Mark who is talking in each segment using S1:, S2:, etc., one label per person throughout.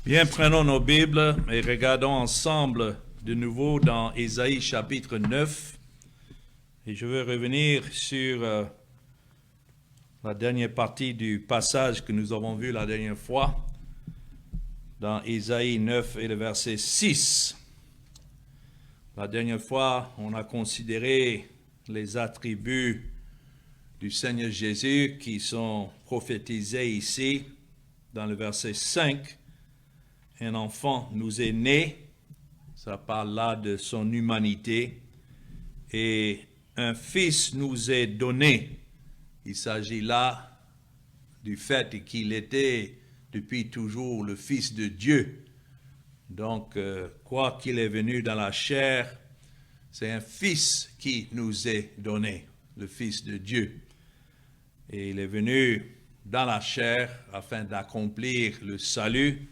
S1: Bien, prenons nos Bibles et regardons ensemble de nouveau dans Ésaïe chapitre 9. Et je veux revenir sur la dernière partie du passage que nous avons vu la dernière fois, dans Ésaïe 9 et le verset 6. La dernière fois, on a considéré les attributs du Seigneur Jésus qui sont prophétisés ici, dans le verset 5. Un enfant nous est né, ça parle là de son humanité, et un fils nous est donné. Il s'agit là du fait qu'il était depuis toujours le Fils de Dieu. Donc, quoi qu'il est venu dans la chair, c'est un fils qui nous est donné, le Fils de Dieu. Et il est venu dans la chair afin d'accomplir le salut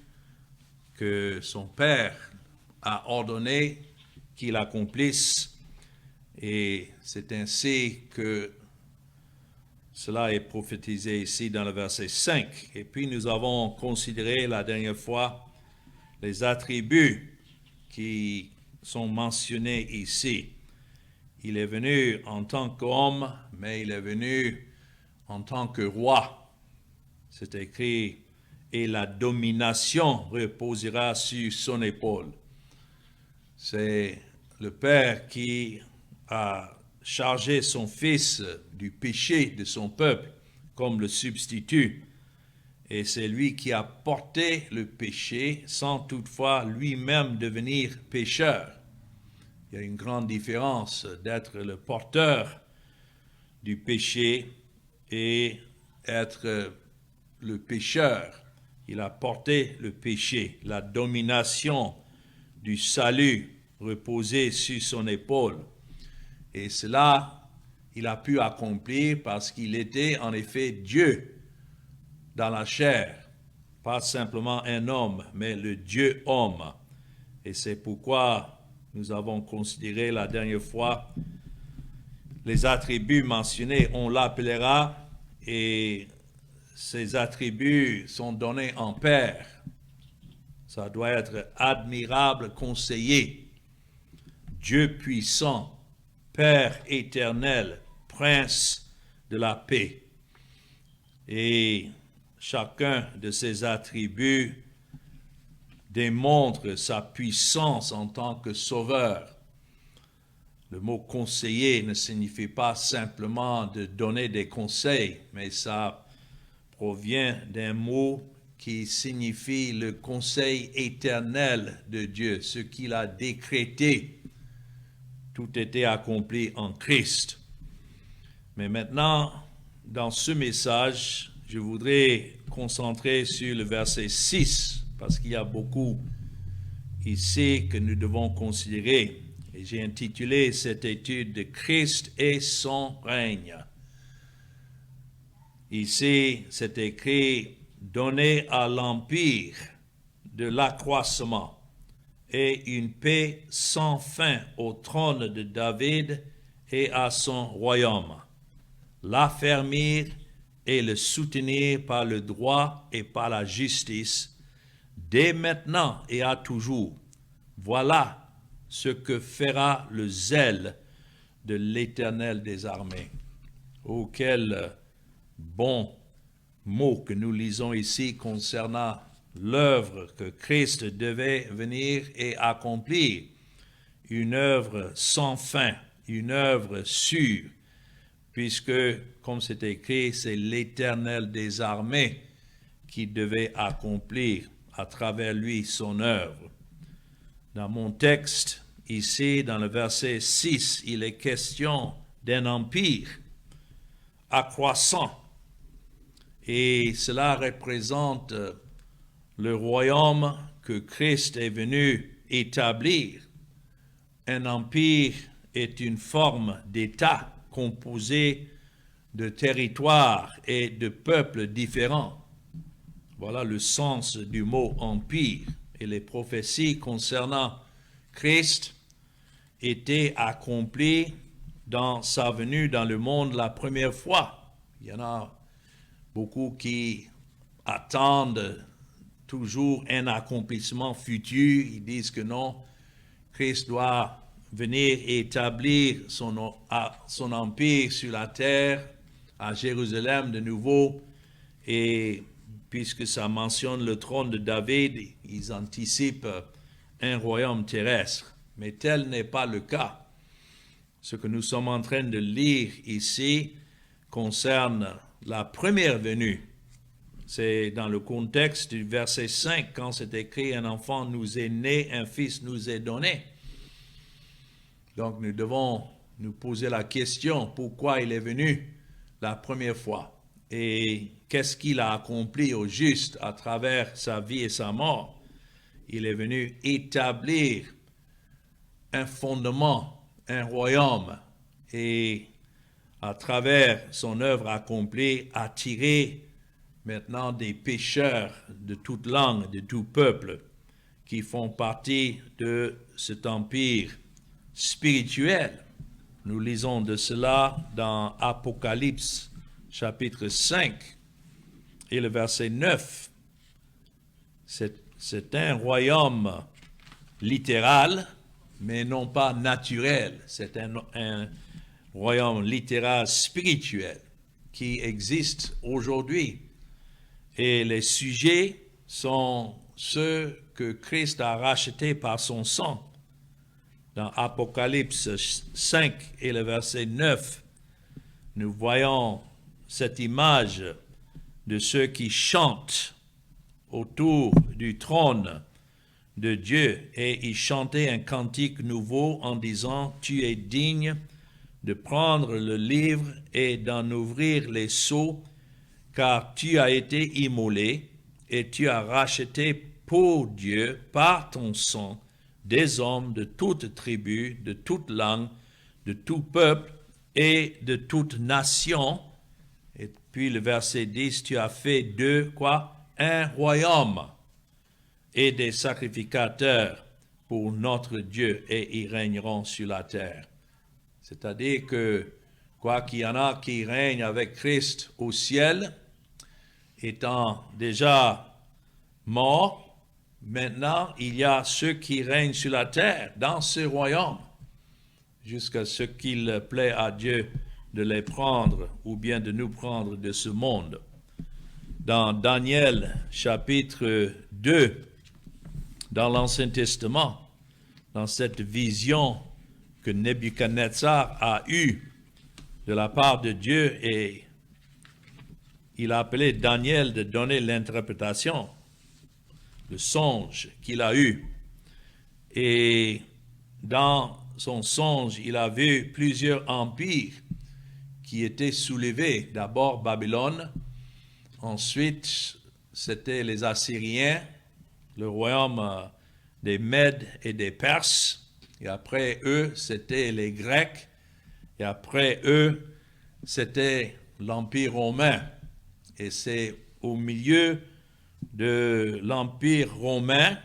S1: que son Père a ordonné qu'il accomplisse, et c'est ainsi que cela est prophétisé ici dans le verset 5. Et puis nous avons considéré la dernière fois les attributs qui sont mentionnés ici. Il est venu en tant qu'homme, mais il est venu en tant que roi. C'est écrit: et la domination reposera sur son épaule. C'est le Père qui a chargé son Fils du péché de son peuple comme le substitut. Et c'est lui qui a porté le péché sans toutefois lui-même devenir pécheur. Il y a une grande différence d'être le porteur du péché et être le pécheur. Il a porté le péché, la domination du salut reposait sur son épaule. Et cela, il a pu accomplir parce qu'il était en effet Dieu dans la chair. Pas simplement un homme, mais le Dieu homme. Et c'est pourquoi nous avons considéré la dernière fois les attributs mentionnés. On l'appellera, et ces attributs sont donnés en Père. Ça doit être admirable conseiller, Dieu puissant, Père éternel, Prince de la paix. Et chacun de ces attributs démontre sa puissance en tant que sauveur. Le mot conseiller ne signifie pas simplement de donner des conseils, mais ça provient d'un mot qui signifie le conseil éternel de Dieu, ce qu'il a décrété. Tout était accompli en Christ. Mais maintenant, dans ce message, je voudrais concentrer sur le verset 6, parce qu'il y a beaucoup ici que nous devons considérer. Et j'ai intitulé cette étude de Christ et son règne. Ici, c'est écrit: donner à l'empire de l'accroissement et une paix sans fin au trône de David et à son royaume, l'affermir et le soutenir par le droit et par la justice, dès maintenant et à toujours. Voilà ce que fera le zèle de l'Éternel des armées. Oh, quel bon mot que nous lisons ici concernant l'œuvre que Christ devait venir et accomplir. Une œuvre sans fin, une œuvre sûre, puisque, comme c'est écrit, c'est l'Éternel des armées qui devait accomplir à travers lui son œuvre. Dans mon texte, ici, dans le verset 6, il est question d'un empire accroissant. Et cela représente le royaume que Christ est venu établir. Un empire est une forme d'État composé de territoires et de peuples différents. Voilà le sens du mot empire. Et les prophéties concernant Christ étaient accomplies dans sa venue dans le monde la première fois. Il y en a beaucoup qui attendent toujours un accomplissement futur. Ils disent que non, Christ doit venir établir son empire sur la terre, à Jérusalem de nouveau. Et puisque ça mentionne le trône de David, ils anticipent un royaume terrestre. Mais tel n'est pas le cas. Ce que nous sommes en train de lire ici concerne la première venue. C'est dans le contexte du verset 5, quand c'est écrit « Un enfant nous est né, un fils nous est donné ». Donc nous devons nous poser la question, pourquoi il est venu la première fois? Et qu'est-ce qu'il a accompli au juste à travers sa vie et sa mort? Il est venu établir un fondement, un royaume, et à travers son œuvre accomplie, attirer maintenant des pécheurs de toute langue, de tout peuple, qui font partie de cet empire spirituel. Nous lisons de cela dans Apocalypse chapitre 5 et le verset 9. C'est un royaume littéral, mais non pas naturel. C'est un royaume littéral spirituel qui existe aujourd'hui. Et les sujets sont ceux que Christ a rachetés par son sang. Dans Apocalypse 5 et le verset 9, nous voyons cette image de ceux qui chantent autour du trône de Dieu, et ils chantaient un cantique nouveau en disant « Tu es digne de prendre le livre et d'en ouvrir les sceaux, car tu as été immolé et tu as racheté pour Dieu par ton sang des hommes de toute tribu, de toute langue, de tout peuple et de toute nation. » Et puis le verset 10, tu as fait d'eux quoi? Un royaume et des sacrificateurs pour notre Dieu, et ils régneront sur la terre. C'est-à-dire que quoi qu'il y en a qui règnent avec Christ au ciel, étant déjà morts, maintenant il y a ceux qui règnent sur la terre dans ce royaume, jusqu'à ce qu'il plaît à Dieu de les prendre ou bien de nous prendre de ce monde. Dans Daniel chapitre 2, dans l'Ancien Testament, dans cette vision que Nebuchadnezzar a eue de la part de Dieu, et il a appelé Daniel de donner l'interprétation, le songe qu'il a eu. Et dans son songe, il a vu plusieurs empires qui étaient soulevés. D'abord Babylone, ensuite c'était les Assyriens, le royaume des Mèdes et des Perses, et après eux c'était les Grecs, et après eux c'était l'Empire romain. Et c'est au milieu de l'Empire romain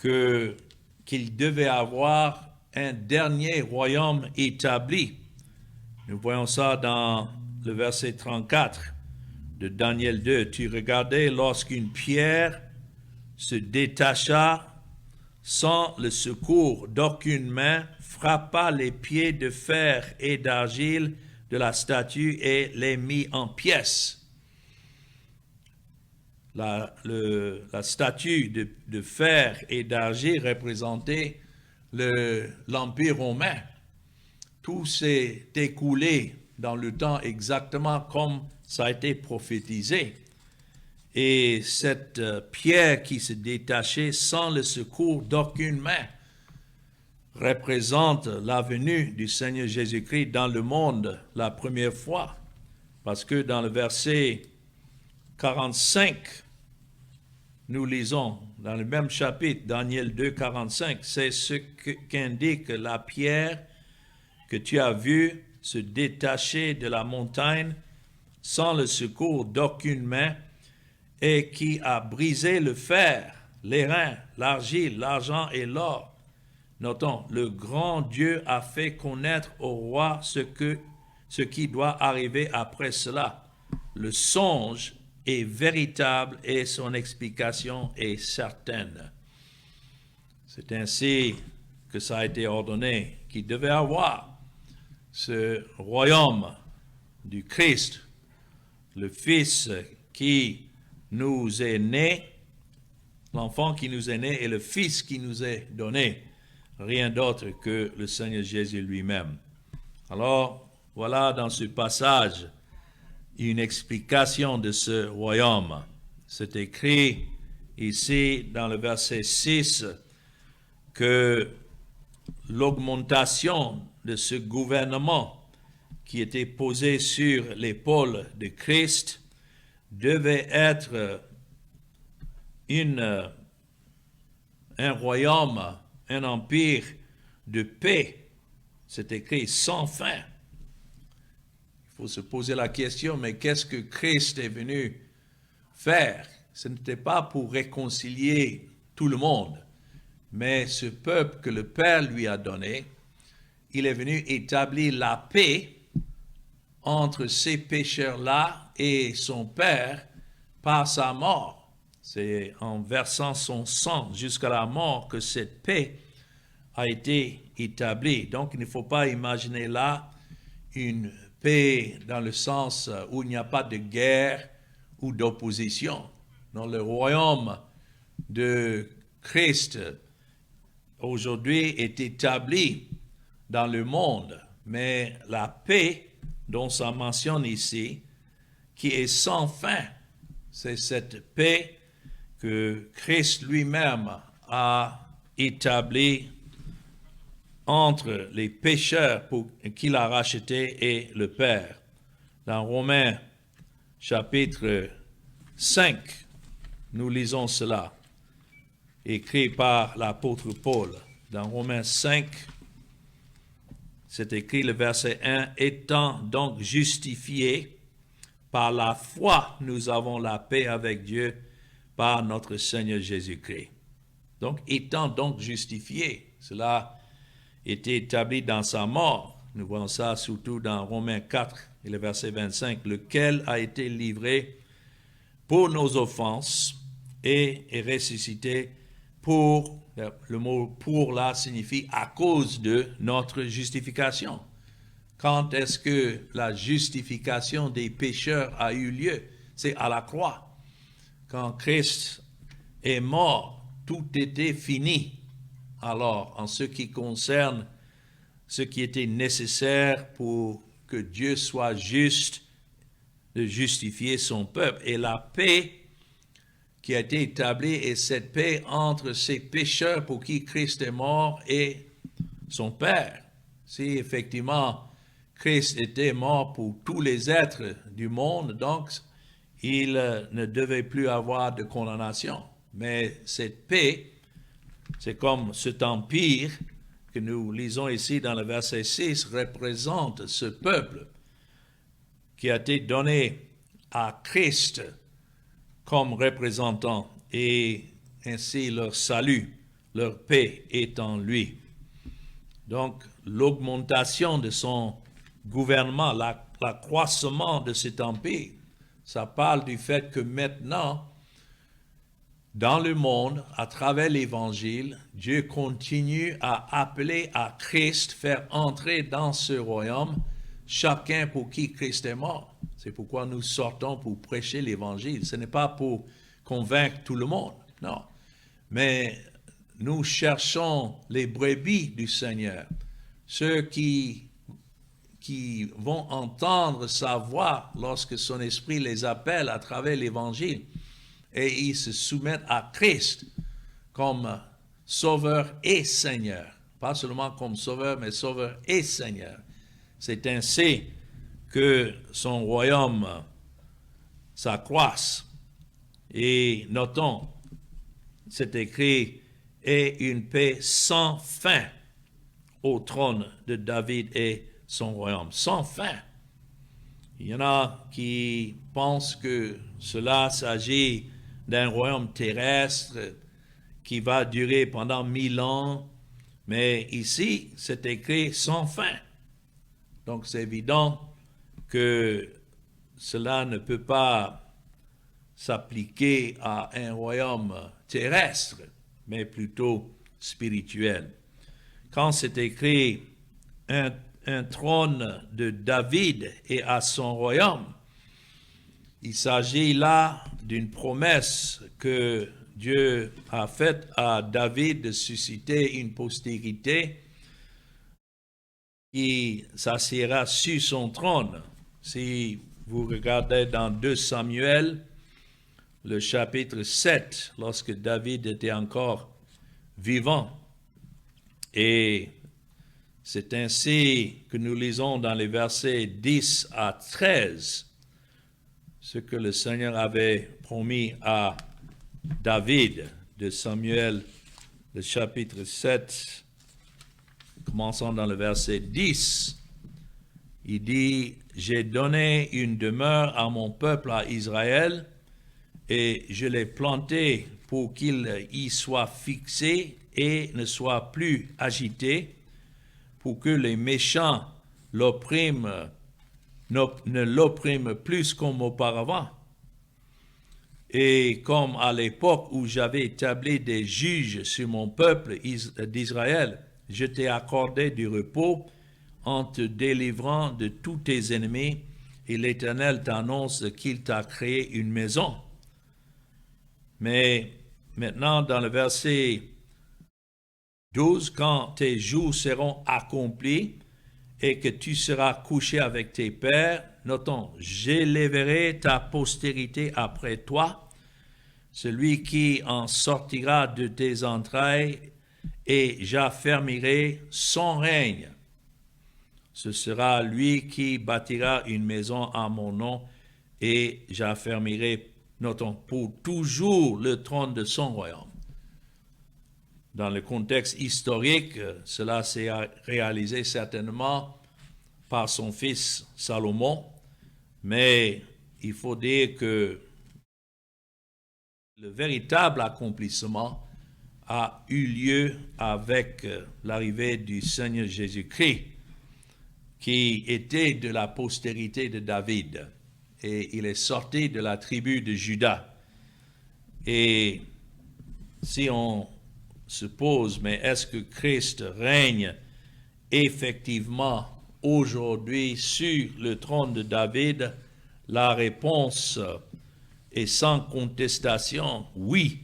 S1: qu'il devait avoir un dernier royaume établi. Nous voyons ça dans le verset 34 de Daniel 2. Tu regardais lorsqu'une pierre se détacha sans le secours d'aucune main, frappa les pieds de fer et d'argile de la statue et les mit en pièces. La statue de fer et d'argile représentait l'Empire romain. Tout s'est écoulé dans le temps exactement comme ça a été prophétisé. Et cette pierre qui se détachait sans le secours d'aucune main représente la venue du Seigneur Jésus-Christ dans le monde la première fois. Parce que dans le verset 45, nous lisons dans le même chapitre, Daniel 2, 45, c'est ce qu'indique la pierre que tu as vue se détacher de la montagne sans le secours d'aucune main, et qui a brisé le fer, l'airain, l'argile, l'argent et l'or. Notons, le grand Dieu a fait connaître au roi ce qui doit arriver après cela. Le songe est véritable et son explication est certaine. C'est ainsi que ça a été ordonné qu'il devait avoir ce royaume du Christ, le Fils qui nous est né, l'enfant qui nous est né et le Fils qui nous est donné, rien d'autre que le Seigneur Jésus lui-même. Alors, voilà dans ce passage une explication de ce royaume. C'est écrit ici dans le verset 6 que l'augmentation de ce gouvernement qui était posé sur l'épaule de Christ devait être un royaume, un empire de paix. C'est écrit sans fin. Il faut se poser la question, mais qu'est-ce que Christ est venu faire? Ce n'était pas pour réconcilier tout le monde, mais ce peuple que le Père lui a donné, il est venu établir la paix entre ces pécheurs-là et son Père par sa mort. C'est en versant son sang jusqu'à la mort que cette paix a été établie. Donc il ne faut pas imaginer là une paix dans le sens où il n'y a pas de guerre ou d'opposition. Dans le royaume de Christ, aujourd'hui, est établi dans le monde, mais la paix dont ça mentionne ici, qui est sans fin, c'est cette paix que Christ lui-même a établie entre les pécheurs qu'il a rachetés et le Père. Dans Romains chapitre 5, nous lisons cela, écrit par l'apôtre Paul. Dans Romains 5, c'est écrit le verset 1, « Étant donc justifiés par la foi, nous avons la paix avec Dieu par notre Seigneur Jésus-Christ. » Donc, étant donc justifiés, cela était établi dans sa mort. Nous voyons ça surtout dans Romains 4 et le verset 25, « Lequel a été livré pour nos offenses et est ressuscité pour, le mot pour là signifie à cause de notre justification. » Quand est-ce que la justification des pécheurs a eu lieu? C'est à la croix. Quand Christ est mort, tout était fini. Alors, en ce qui concerne ce qui était nécessaire pour que Dieu soit juste, de justifier son peuple, et la paix qui a été établie est cette paix entre ces pécheurs pour qui Christ est mort et son Père. Si effectivement Christ était mort pour tous les êtres du monde, donc il ne devait plus avoir de condamnation. Mais cette paix, c'est comme cet empire que nous lisons ici dans le verset 6, représente ce peuple qui a été donné à Christ comme représentant, et ainsi leur salut, leur paix est en lui. Donc, l'augmentation de son gouvernement, l'accroissement de cet empire, ça parle du fait que maintenant, dans le monde, à travers l'Évangile, Dieu continue à appeler à Christ, faire entrer dans ce royaume chacun pour qui Christ est mort. C'est pourquoi nous sortons pour prêcher l'Évangile. Ce n'est pas pour convaincre tout le monde, non. Mais nous cherchons les brebis du Seigneur, ceux qui vont entendre sa voix lorsque son esprit les appelle à travers l'Évangile. Et ils se soumettent à Christ comme Sauveur et Seigneur. Pas seulement comme Sauveur, mais Sauveur et Seigneur. C'est ainsi que son royaume s'accroisse. Et notons, c'est écrit, « Et une paix sans fin au trône de David et son royaume. » Sans fin. Il y en a qui pensent que cela s'agit d'un royaume terrestre qui va durer pendant 1000 ans, mais ici, c'est écrit sans fin. Donc, c'est évident que cela ne peut pas s'appliquer à un royaume terrestre, mais plutôt spirituel. Quand c'est écrit un trône de David et à son royaume, il s'agit là d'une promesse que Dieu a faite à David de susciter une postérité qui s'assiera sur son trône. Si vous regardez dans 2 Samuel, le chapitre 7, lorsque David était encore vivant, et c'est ainsi que nous lisons dans les versets 10 à 13, ce que le Seigneur avait promis à David, de Samuel, le chapitre 7, commençons dans le verset 10. Il dit, « J'ai donné une demeure à mon peuple, à Israël, et je l'ai planté pour qu'il y soit fixé et ne soit plus agité, pour que les méchants ne l'oppriment plus comme auparavant. Et comme à l'époque où j'avais établi des juges sur mon peuple d'Israël, je t'ai accordé du repos en te délivrant de tous tes ennemis, et l'Éternel t'annonce qu'il t'a créé une maison. » Mais maintenant, dans le verset 12, quand tes jours seront accomplis et que tu seras couché avec tes pères, notons, j'élèverai ta postérité après toi, celui qui en sortira de tes entrailles, et j'affermirai son règne. Ce sera lui qui bâtira une maison à mon nom, et j'affermirai, notons, pour toujours le trône de son royaume. Dans le contexte historique, cela s'est réalisé certainement par son fils Salomon, mais il faut dire que le véritable accomplissement a eu lieu avec l'arrivée du Seigneur Jésus-Christ, qui était de la postérité de David, et il est sorti de la tribu de Juda. Et si on se pose, mais est-ce que Christ règne effectivement aujourd'hui sur le trône de David? La réponse est sans contestation, oui,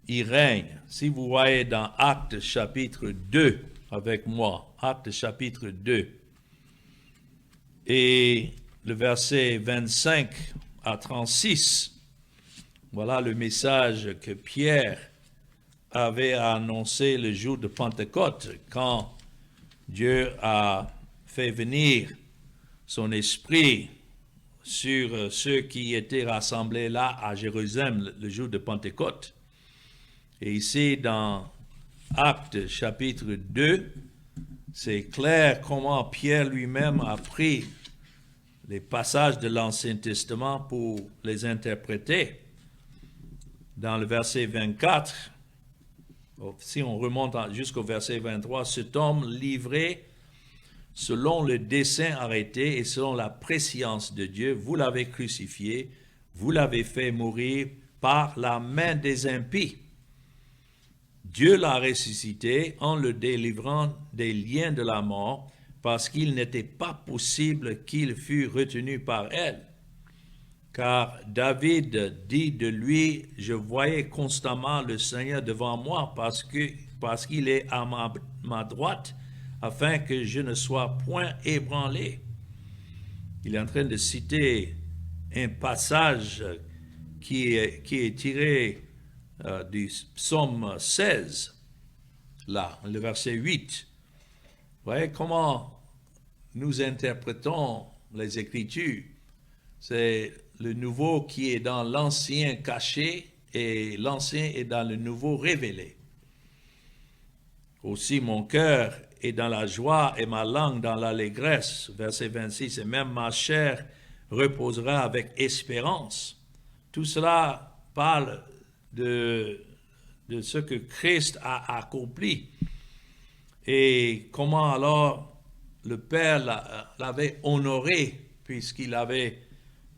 S1: il règne. Si vous voyez dans Actes chapitre 2 avec moi, Actes chapitre 2, et le verset 25 à 36, voilà le message que Pierre avait annoncé le jour de Pentecôte, quand Dieu a fait venir son esprit sur ceux qui étaient rassemblés là à Jérusalem le jour de Pentecôte. Et ici, dans Actes chapitre 2, c'est clair comment Pierre lui-même a pris les passages de l'Ancien Testament pour les interpréter. Dans le verset 24, si on remonte jusqu'au verset 23, cet homme livré selon le dessein arrêté et selon la prescience de Dieu, vous l'avez crucifié, vous l'avez fait mourir par la main des impies. Dieu l'a ressuscité en le délivrant des liens de la mort, parce qu'il n'était pas possible qu'il fût retenu par elle. Car David dit de lui, je voyais constamment le Seigneur devant moi, parce qu'il est à ma droite, afin que je ne sois point ébranlé. Il est en train de citer un passage qui est tiré du psaume 16, là, le verset 8. Vous voyez comment nous interprétons les Écritures. C'est le nouveau qui est dans l'ancien caché et l'ancien est dans le nouveau révélé. Aussi mon cœur est dans la joie et ma langue dans l'allégresse. Verset 26, et même ma chair reposera avec espérance. Tout cela parle de ce que Christ a accompli. Et comment alors le Père l'avait honoré puisqu'il avait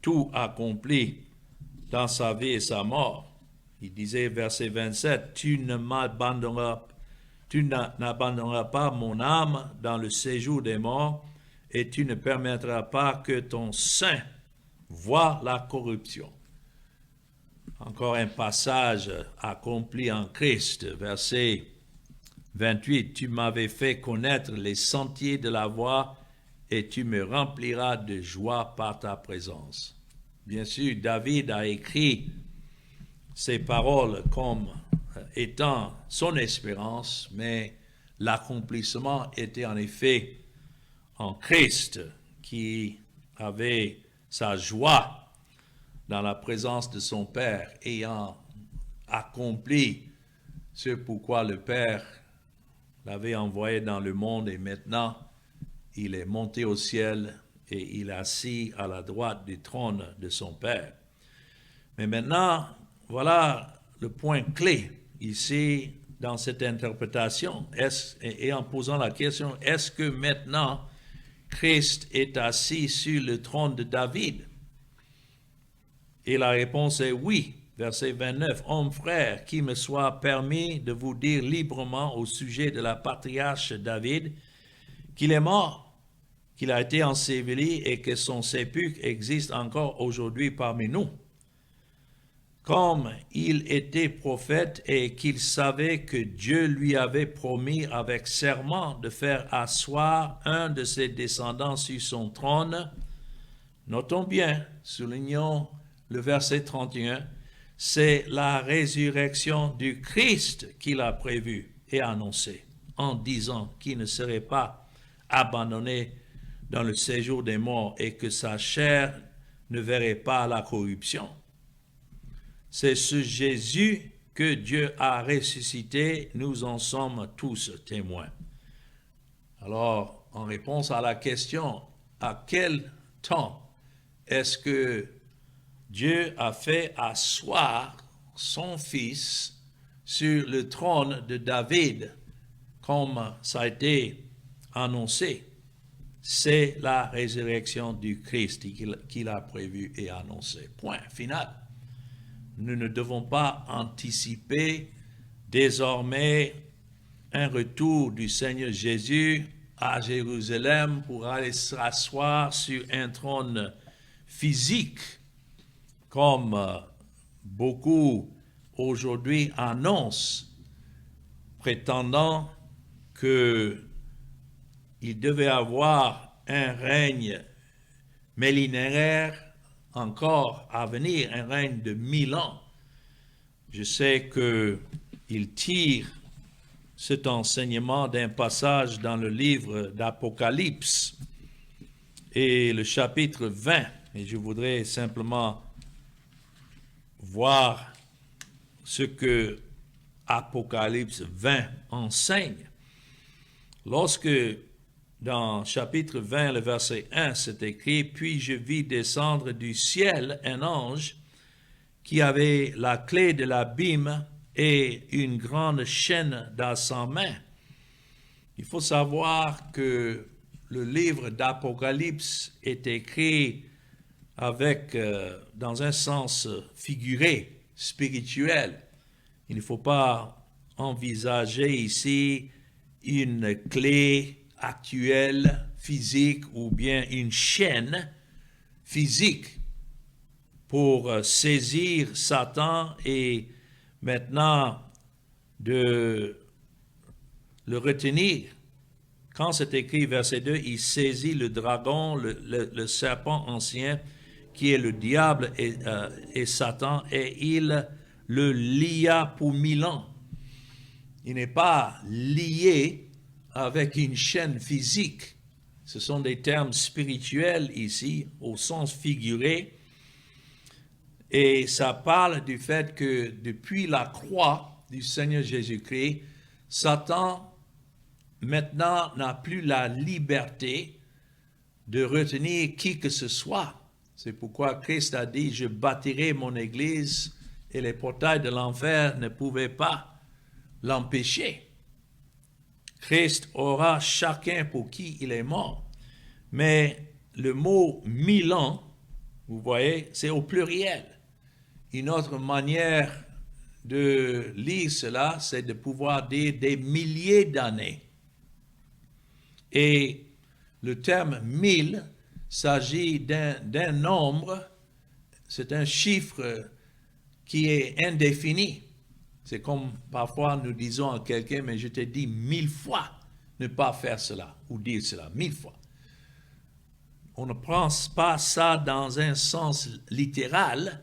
S1: tout accompli dans sa vie et sa mort. Il disait, verset 27, « Tu n'abandonneras pas mon âme dans le séjour des morts, et tu ne permettras pas que ton sein voie la corruption. » Encore un passage accompli en Christ, verset 28, « Tu m'avais fait connaître les sentiers de la voie, et tu me rempliras de joie par ta présence. » Bien sûr, David a écrit ces paroles comme étant son espérance, mais l'accomplissement était en effet en Christ, qui avait sa joie dans la présence de son Père, ayant accompli ce pourquoi le Père l'avait envoyé dans le monde, et maintenant il est monté au ciel et il est assis à la droite du trône de son Père. Mais maintenant, voilà le point clé ici dans cette interprétation, et en posant la question, est-ce que maintenant Christ est assis sur le trône de David? Et la réponse est oui. Verset 29, « Hommes frères, qu'il me soit permis de vous dire librement au sujet de la patriarche David qu'il est mort, qu'il a été enseveli et que son sépulcre existe encore aujourd'hui parmi nous. Comme il était prophète et qu'il savait que Dieu lui avait promis avec serment de faire asseoir un de ses descendants sur son trône, » notons bien, soulignons le verset 31, c'est la résurrection du Christ qu'il a prévue et annoncée, en disant qu'il ne serait pas abandonné dans le séjour des morts et que sa chair ne verrait pas la corruption. C'est ce Jésus que Dieu a ressuscité, nous en sommes tous témoins. Alors, en réponse à la question, à quel temps est-ce que Dieu a fait asseoir son Fils sur le trône de David, comme ça a été annoncé? C'est la résurrection du Christ qu'il a prévu et annoncé. Point final. Nous ne devons pas anticiper désormais un retour du Seigneur Jésus à Jérusalem pour aller s'asseoir sur un trône physique, comme beaucoup aujourd'hui annoncent, prétendant qu'il devait avoir un règne millénaire encore à venir, un règne de 1000 ans. Je sais qu'il tire cet enseignement d'un passage dans le livre d'Apocalypse et le chapitre 20, et je voudrais simplement voir ce que Apocalypse 20 enseigne. Lorsque dans chapitre 20, le verset 1, c'est écrit, « Puis je vis descendre du ciel un ange qui avait la clé de l'abîme et une grande chaîne dans sa main. » Il faut savoir que le livre d'Apocalypse est écrit avec, dans un sens figuré, spirituel. Il ne faut pas envisager ici une clé actuelle, physique, ou bien une chaîne physique pour saisir Satan et maintenant de le retenir. Quand c'est écrit, verset 2, il saisit le dragon, le serpent ancien, qui est le diable et Satan, et il le lia pour 1000 ans. Il n'est pas lié avec une chaîne physique. Ce sont des termes spirituels ici, au sens figuré. Et ça parle du fait que depuis la croix du Seigneur Jésus-Christ, Satan maintenant n'a plus la liberté de retenir qui que ce soit. C'est pourquoi Christ a dit, « Je bâtirai mon Église et les portails de l'enfer ne pouvaient pas l'empêcher. » Christ aura chacun pour qui il est mort. Mais le mot 1000 ans, vous voyez, c'est au pluriel. une autre manière de lire cela, c'est de pouvoir dire des milliers d'années. Et le terme 1000 s'agit d'un nombre, c'est un chiffre qui est indéfini. C'est comme parfois nous disons à quelqu'un, mais je te dis 1000 fois ne pas faire cela ou dire cela, 1000 fois. On ne prend pas ça dans un sens littéral,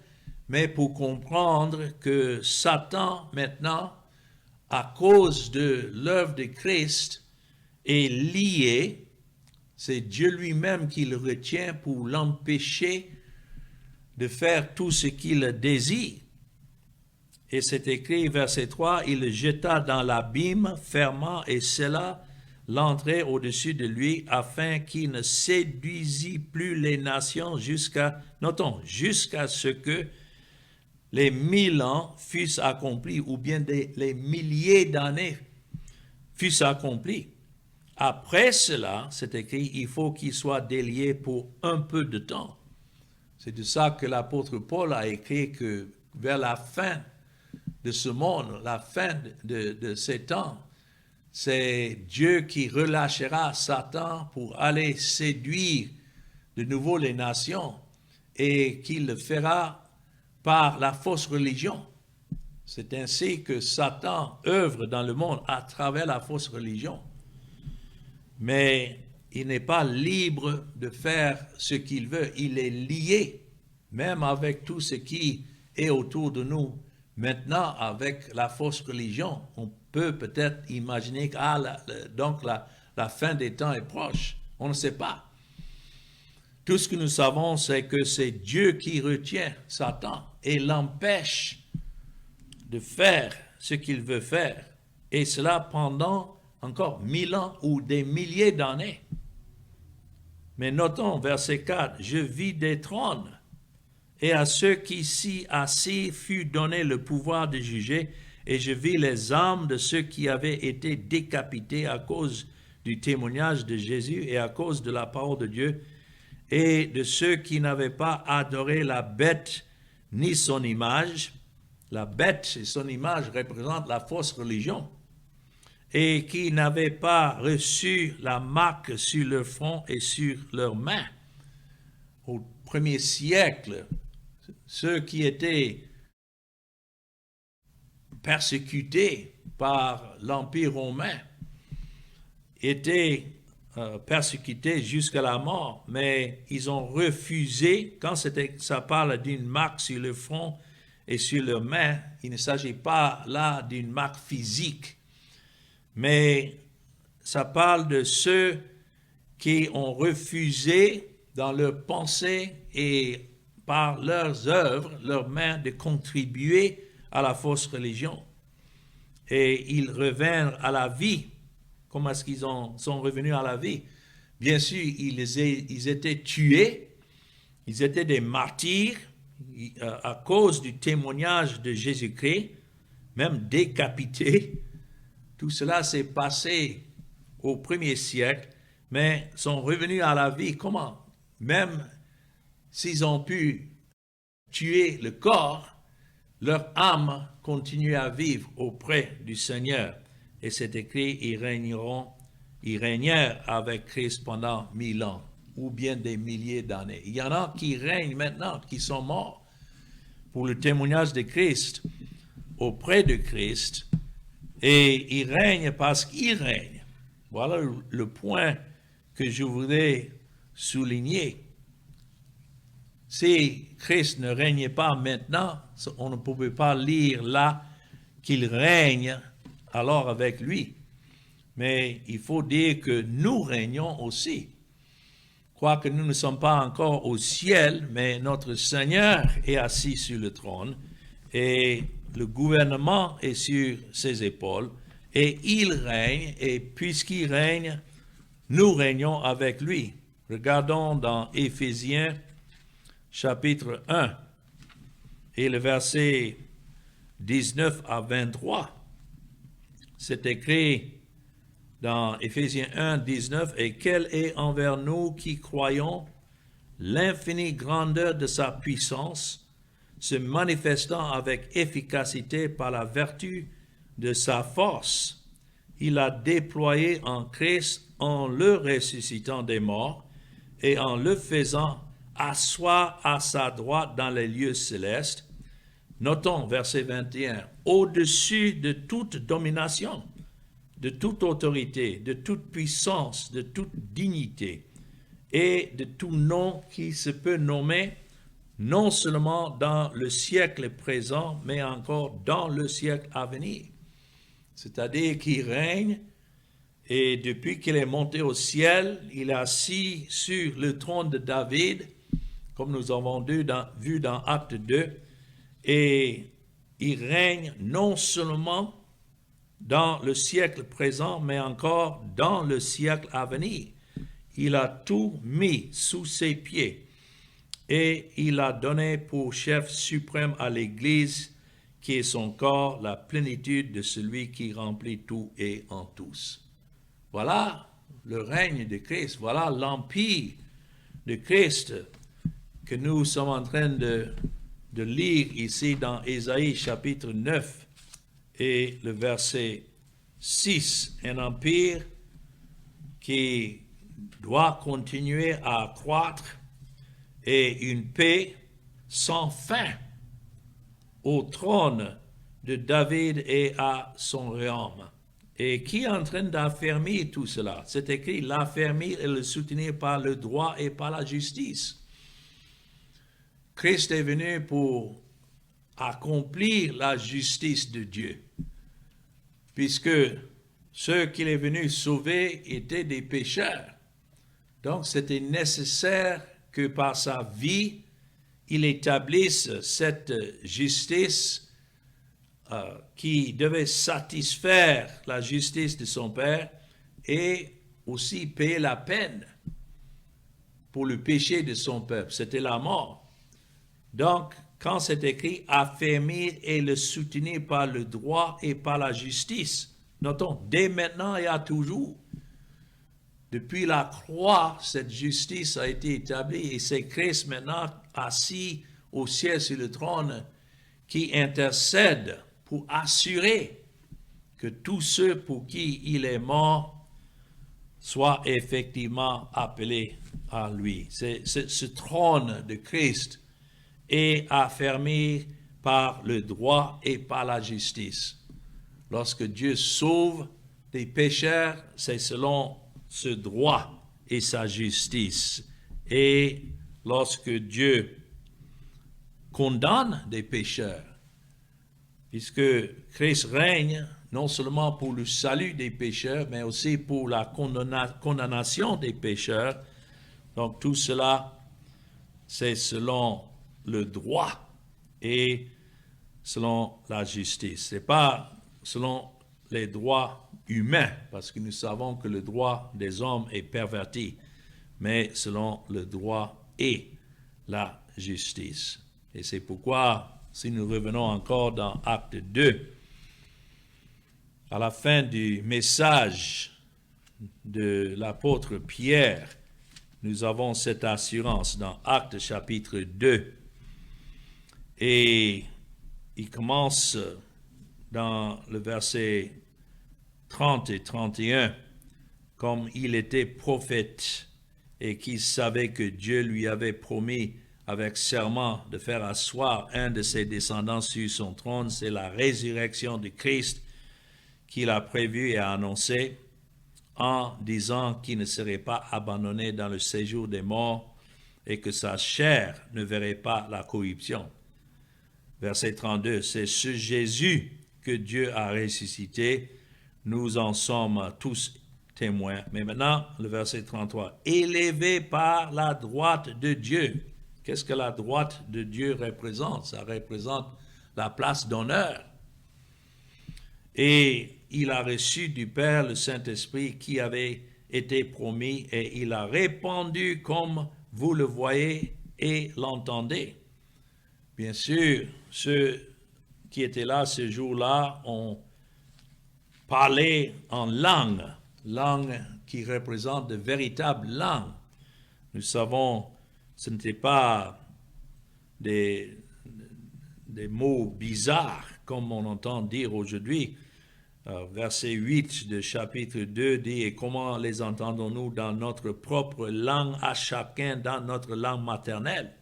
S1: mais pour comprendre que Satan, maintenant, à cause de l'œuvre de Christ, est lié. C'est Dieu lui-même qui le retient pour l'empêcher de faire tout ce qu'il désire. Et c'est écrit, verset 3, « Il le jeta dans l'abîme, fermant et scella l'entrée au-dessus de lui, afin qu'il ne séduisit plus les nations notons, jusqu'à ce que les 1000 ans fussent accomplis, ou bien les milliers d'années fussent accomplis. Après cela, c'est écrit, il faut qu'il soit délié pour un peu de temps. » C'est de ça que l'apôtre Paul a écrit que vers la fin de ce monde, la fin de ces temps, c'est Dieu qui relâchera Satan pour aller séduire de nouveau les nations et qu'il le fera par la fausse religion. C'est ainsi que Satan œuvre dans le monde à travers la fausse religion. Mais il n'est pas libre de faire ce qu'il veut. Il est lié, même avec tout ce qui est autour de nous. Maintenant, avec la fausse religion, on peut peut-être imaginer que la fin des temps est proche. On ne sait pas. Tout ce que nous savons, c'est que c'est Dieu qui retient Satan et l'empêche de faire ce qu'il veut faire. Et cela pendant encore 1000 ans ou des milliers d'années. Mais notons, verset 4, « Je vis des trônes, et à ceux qui s'y assirent fut donné le pouvoir de juger, et je vis les âmes de ceux qui avaient été décapités à cause du témoignage de Jésus et à cause de la parole de Dieu, et de ceux qui n'avaient pas adoré la bête ni son image. » La bête et son image représentent la fausse religion. « Et qui n'avaient pas reçu la marque sur leur front et sur leurs mains. » Au 1er siècle, ceux qui étaient persécutés par l'Empire romain étaient persécutés jusqu'à la mort, mais ils ont refusé, quand ça parle d'une marque sur le front et sur leurs mains, il ne s'agit pas là d'une marque physique, mais ça parle de ceux qui ont refusé dans leurs pensées et par leurs œuvres, leurs mains, de contribuer à la fausse religion. Et ils revinrent à la vie. Comment est-ce qu'ils sont revenus à la vie? Bien sûr, ils étaient tués, ils étaient des martyrs à cause du témoignage de Jésus-Christ, même décapités. Tout cela s'est passé au 1er siècle, mais sont revenus à la vie. Comment? Même s'ils ont pu tuer le corps, leur âme continue à vivre auprès du Seigneur. Et c'est écrit, ils régnèrent avec Christ pendant 1000 ans, ou bien des milliers d'années. Il y en a qui règnent maintenant, qui sont morts pour le témoignage de Christ, auprès de Christ, et ils règnent parce qu'ils règnent. Voilà le point que je voudrais souligner. Si Christ ne régnait pas maintenant, on ne pouvait pas lire là qu'il règne alors avec lui. Mais il faut dire que nous régnons aussi. Quoique nous ne sommes pas encore au ciel, mais notre Seigneur est assis sur le trône et le gouvernement est sur ses épaules et il règne, et puisqu'il règne, nous régnons avec lui. Regardons dans Éphésiens chapitre 1 et le verset 19 à 23. C'est écrit dans Éphésiens 1, 19, « Et quelle est envers nous qui croyons l'infinie grandeur de sa puissance, se manifestant avec efficacité par la vertu de sa force. Il a déployé en Christ en le ressuscitant des morts et en le faisant asseoir à sa droite dans les lieux célestes. Notons verset 21, au-dessus de toute domination, de toute autorité, de toute puissance, de toute dignité et de tout nom qui se peut nommer, non seulement dans le siècle présent, mais encore dans le siècle à venir. C'est-à-dire qu'il règne, et depuis qu'il est monté au ciel, il est assis sur le trône de David, comme nous avons vu dans Acte 2, et il règne non seulement dans le siècle présent, mais encore dans le siècle à venir. Il a tout mis sous ses pieds et il a donné pour chef suprême à l'Église, qui est son corps, la plénitude de celui qui remplit tout et en tous. Voilà le règne de Christ, voilà l'empire de Christ que nous sommes en train de lire ici dans Ésaïe chapitre 9 et le verset 6. Un empire qui doit continuer à croître et une paix sans fin au trône de David et à son royaume. Et qui est en train d'affermir tout cela? C'est écrit, l'affermir et le soutenir par le droit et par la justice. Christ est venu pour accomplir la justice de Dieu, puisque ceux qu'il est venu sauver étaient des pécheurs. Donc c'était nécessaire que par sa vie, il établisse cette justice qui devait satisfaire la justice de son Père et aussi payer la peine pour le péché de son peuple. C'était la mort. Donc, quand c'est écrit « affermir et le soutenir par le droit et par la justice », notons, dès maintenant et à toujours. Depuis la croix, cette justice a été établie et c'est Christ maintenant assis au ciel sur le trône qui intercède pour assurer que tous ceux pour qui il est mort soient effectivement appelés à lui. Ce trône de Christ est affermi par le droit et par la justice. Lorsque Dieu sauve des pécheurs, c'est selon ce droit et sa justice. Et lorsque Dieu condamne des pécheurs, puisque Christ règne non seulement pour le salut des pécheurs, mais aussi pour la condamnation des pécheurs. Donc tout cela, c'est selon le droit et selon la justice. Ce n'est pas selon les droits humains, parce que nous savons que le droit des hommes est perverti, mais selon le droit et la justice. Et c'est pourquoi, si nous revenons encore dans Acte 2, à la fin du message de l'apôtre Pierre, nous avons cette assurance dans Acte chapitre 2. Et il commence dans le verset 30 et 31, comme il était prophète et qu'il savait que Dieu lui avait promis avec serment de faire asseoir un de ses descendants sur son trône. C'est la résurrection de Christ qu'il a prévu et annoncé en disant qu'il ne serait pas abandonné dans le séjour des morts et que sa chair ne verrait pas la corruption. Verset 32, c'est ce Jésus que Dieu a ressuscité. Nous en sommes tous témoins. Mais maintenant, le verset 33, élevé par la droite de Dieu. Qu'est-ce que la droite de Dieu représente? Ça représente la place d'honneur. Et il a reçu du Père le Saint-Esprit qui avait été promis et il a répandu comme vous le voyez et l'entendez. Bien sûr, ceux qui étaient là ce jour-là ont parlé en langue qui représente de véritables langues. Nous savons, ce n'était pas des des mots bizarres, comme on entend dire aujourd'hui. Verset 8 de chapitre 2 dit « Et comment les entendons-nous dans notre propre langue, à chacun dans notre langue maternelle ?»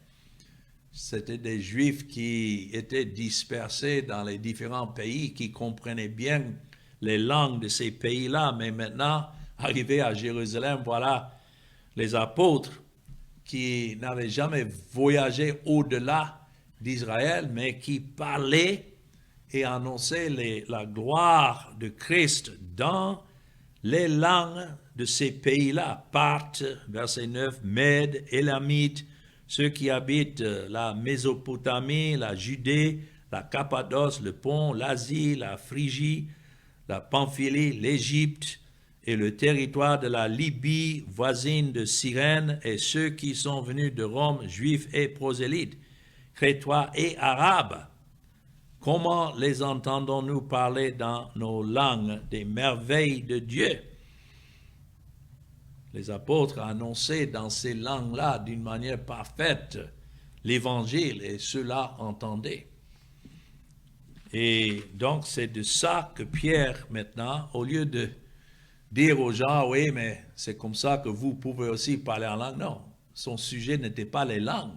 S1: C'était des Juifs qui étaient dispersés dans les différents pays, qui comprenaient bien les langues de ces pays-là, mais maintenant, arrivés à Jérusalem, voilà les apôtres qui n'avaient jamais voyagé au-delà d'Israël, mais qui parlaient et annonçaient la gloire de Christ dans les langues de ces pays-là. Parthes, verset 9, Mèdes, Élamites, ceux qui habitent la Mésopotamie, la Judée, la Cappadoce, le Pont, l'Asie, la Phrygie, la Pamphylie, l'Égypte et le territoire de la Libye voisine de Cyrène, et ceux qui sont venus de Rome, juifs et prosélytes, crétois et arabes. Comment les entendons-nous parler dans nos langues des merveilles de Dieu? Les apôtres annonçaient dans ces langues-là d'une manière parfaite l'évangile, et ceux-là entendaient. Et donc c'est de ça que Pierre maintenant, au lieu de dire aux gens, oui, mais c'est comme ça que vous pouvez aussi parler en langue, non, son sujet n'était pas les langues.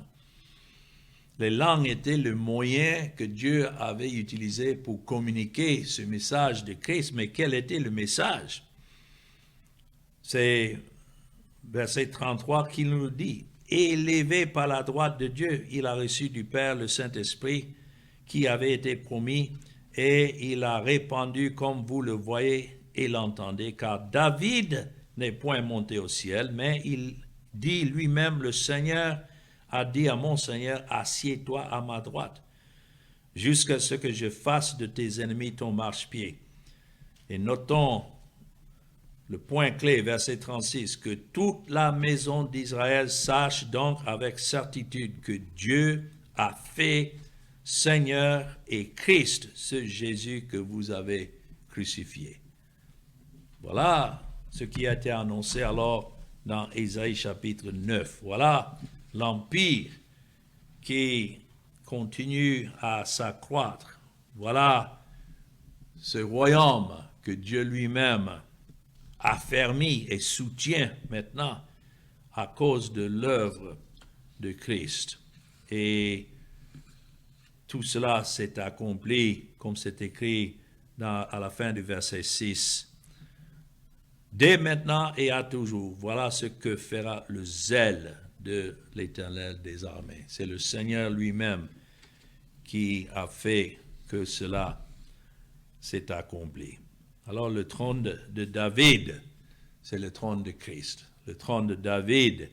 S1: Les langues étaient le moyen que Dieu avait utilisé pour communiquer ce message de Christ, mais quel était le message? C'est verset 33 qui nous dit, « Élevé par la droite de Dieu, il a reçu du Père le Saint-Esprit qui avait été promis, et il a répandu comme vous le voyez et l'entendez, car David n'est point monté au ciel, mais il dit lui-même, le Seigneur a dit à mon Seigneur, assieds-toi à ma droite, jusqu'à ce que je fasse de tes ennemis ton marchepied. » Et notons le point clé, verset 36, « Que toute la maison d'Israël sache donc avec certitude que Dieu a fait Seigneur et Christ, ce Jésus que vous avez crucifié. » Voilà ce qui a été annoncé alors dans Ésaïe chapitre 9. Voilà l'empire qui continue à s'accroître. Voilà ce royaume que Dieu lui-même affermit et soutient maintenant à cause de l'œuvre de Christ. Et tout cela s'est accompli, comme c'est écrit à la fin du verset 6. Dès maintenant et à toujours, voilà ce que fera le zèle de l'Éternel des armées. C'est le Seigneur lui-même qui a fait que cela s'est accompli. Alors le trône de David, c'est le trône de Christ. Le trône de David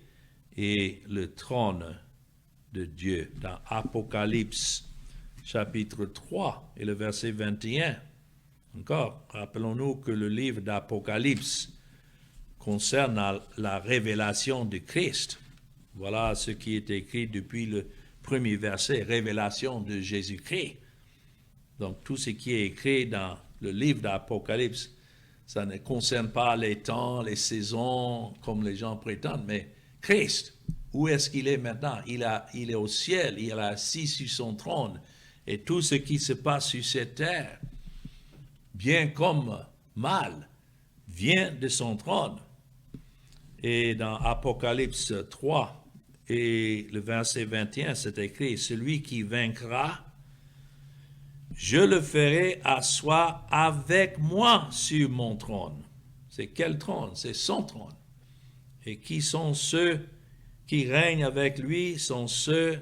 S1: est le trône de Dieu. Dans Apocalypse chapitre 3 et le verset 21, encore, rappelons-nous que le livre d'Apocalypse concerne la révélation de Christ. Voilà ce qui est écrit depuis le premier verset, révélation de Jésus-Christ. Donc tout ce qui est écrit dans le livre d'Apocalypse, ça ne concerne pas les temps, les saisons, comme les gens prétendent, mais Christ, où est-ce qu'il est maintenant? Il est au ciel, il est assis sur son trône, et tout ce qui se passe sur cette terre, bien comme mal, vient de son trône. Et dans Apocalypse 3 et le verset 21, c'est écrit, « Celui qui vaincra, je le ferai asseoir avec moi sur mon trône. » C'est quel trône? C'est son trône. Et qui sont ceux qui règnent avec lui? Sont ceux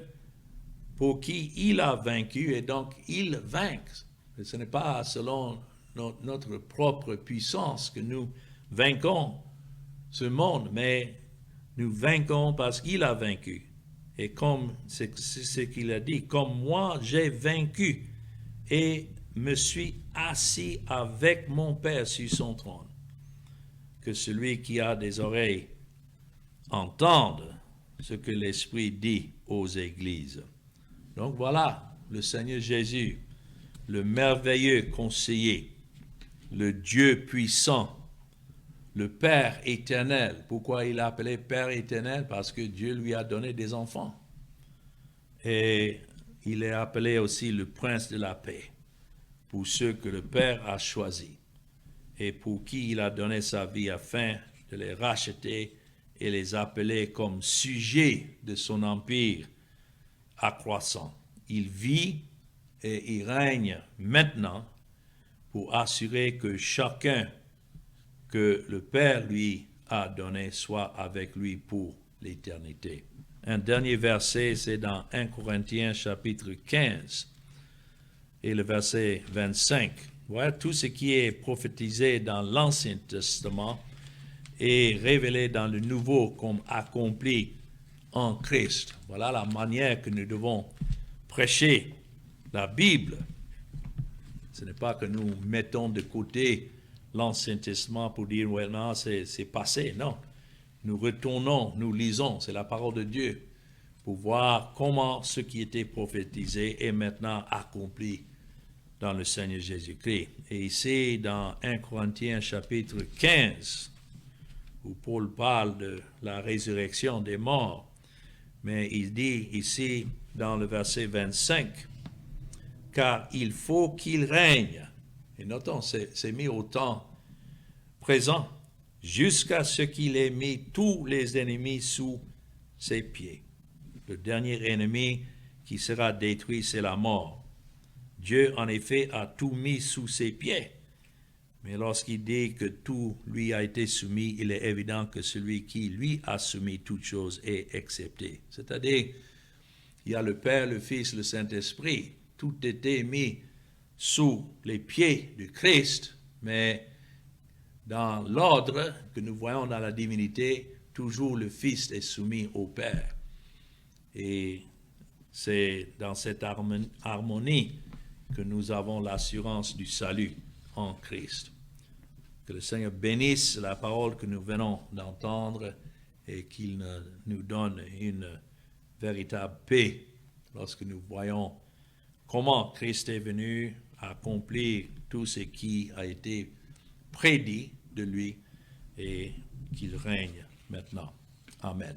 S1: pour qui il a vaincu, et donc il vainc. Ce n'est pas selon notre propre puissance que nous vainquons ce monde, mais nous vainquons parce qu'il a vaincu. Et comme c'est ce qu'il a dit, comme moi j'ai vaincu et me suis assis avec mon Père sur son trône. Que celui qui a des oreilles entende ce que l'Esprit dit aux églises. Donc voilà, le Seigneur Jésus, le merveilleux conseiller, le Dieu puissant, le Père éternel. Pourquoi il l'a appelé Père éternel? Parce que Dieu lui a donné des enfants. Et il est appelé aussi le prince de la paix, pour ceux que le Père a choisis et pour qui il a donné sa vie afin de les racheter et les appeler comme sujets de son empire accroissant. Il vit et il règne maintenant pour assurer que chacun que le Père lui a donné soit avec lui pour l'éternité. Un dernier verset, c'est dans 1 Corinthiens chapitre 15 et le verset 25. Voilà, tout ce qui est prophétisé dans l'Ancien Testament est révélé dans le Nouveau comme accompli en Christ. Voilà la manière que nous devons prêcher la Bible. Ce n'est pas que nous mettons de côté l'Ancien Testament pour dire, ouais, non, c'est passé. Non. Nous retournons, nous lisons, c'est la parole de Dieu, pour voir comment ce qui était prophétisé est maintenant accompli dans le Seigneur Jésus-Christ. Et ici, dans 1 Corinthiens chapitre 15, où Paul parle de la résurrection des morts, mais il dit ici, dans le verset 25, « Car il faut qu'il règne ». Et notons, c'est mis au temps présent, jusqu'à ce qu'il ait mis tous les ennemis sous ses pieds. Le dernier ennemi qui sera détruit, c'est la mort. Dieu, en effet, a tout mis sous ses pieds. Mais lorsqu'il dit que tout lui a été soumis, il est évident que celui qui lui a soumis toutes choses est accepté. C'est-à-dire, il y a le Père, le Fils, le Saint-Esprit. Tout était mis sous les pieds du Christ, mais dans l'ordre que nous voyons dans la divinité, toujours le Fils est soumis au Père. Et c'est dans cette harmonie que nous avons l'assurance du salut en Christ. Que le Seigneur bénisse la parole que nous venons d'entendre et qu'il nous donne une véritable paix lorsque nous voyons comment Christ est venu accomplir tout ce qui a été prédit de lui et qu'il règne maintenant. Amen.